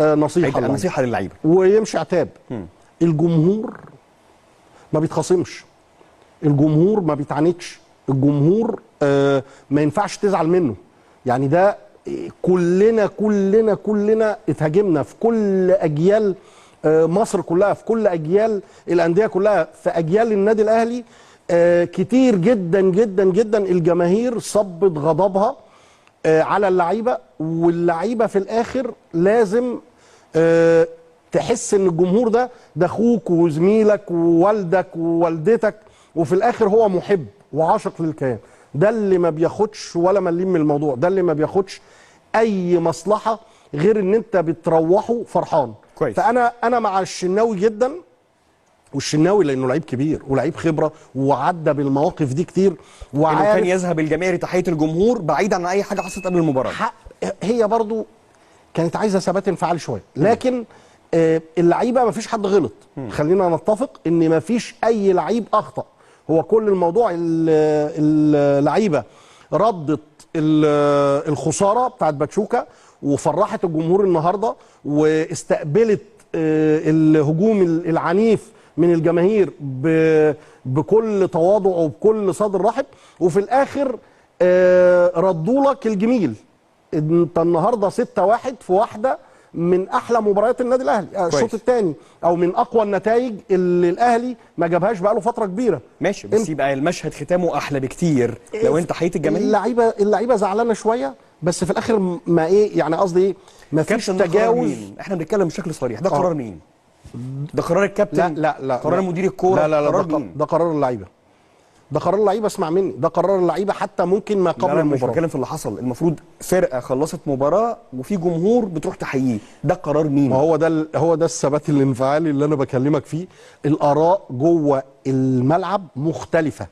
نصيحه نصيحه للعيبه ويمشي عتاب. الجمهور ما بيتخاصمش، الجمهور ما بيتعاندش، الجمهور ما ينفعش تزعل منه. يعني ده كلنا اتهاجمنا في كل اجيال مصر كلها، في كل اجيال الانديه كلها، في اجيال النادي الاهلي كتير جدا جدا جدا الجماهير صبت غضبها على اللعيبه، واللعيبه في الاخر لازم تحس ان الجمهور ده اخوك وزميلك ووالدك ووالدتك، وفي الاخر هو محب وعاشق للكيان. ده اللي ما بياخدش ولا مليم من الموضوع، ده اللي ما بياخدش اي مصلحه غير ان انت بتروحه فرحان. كويس. فانا مع الشناوي جدا، والشناوي لانه لعيب كبير ولعيب خبره وعدى بالمواقف دي كتير وعارف كان يذهب الجماهير تحيه الجمهور بعيدا عن اي حاجه حصلت قبل المباراه. هي برضو كانت عايزه ثبات انفعالي شويه، لكن اللعيبه ما فيش حد غلط. خلينا نتفق ان ما فيش اي لعيب اخطا. هو كل الموضوع اللعيبه ردت الخساره بتاعت باتشوكا وفرحت الجمهور النهارده، واستقبلت الهجوم العنيف من الجماهير بكل تواضع وبكل صدر رحب، وفي الاخر ردوا لك الجميل. انت النهارده 6-1 في واحده من احلى مباريات النادي الاهلي، الشوط الثاني، او من اقوى النتائج اللي الاهلي ما جابهاش بقاله فتره كبيره. ماشي، بس يبقى المشهد ختامه احلى بكتير لو انت حييت الجماهير. اللعيبه زعلانه شويه، بس في الاخر ما يعني قصدي ايه، ما فيش تجاوز. احنا بنتكلم بشكل صريح، ده قرار مين؟ ده قرار الكابتن؟ لا قرار مدير الكوره؟ لا قرار مين؟ ده قرار اللعيبه، ده قرار اللعيبه. اسمع مني، ده قرار اللعيبه حتى ممكن ما قبل المباراه. مش بتكلم في اللي حصل. المفروض فرقه خلصت مباراه وفي جمهور بتروح تحييه، ده قرار مين؟ ما هو ده الثبات الانفعالي اللي انا بكلمك فيه. الاراء جوه الملعب مختلفه.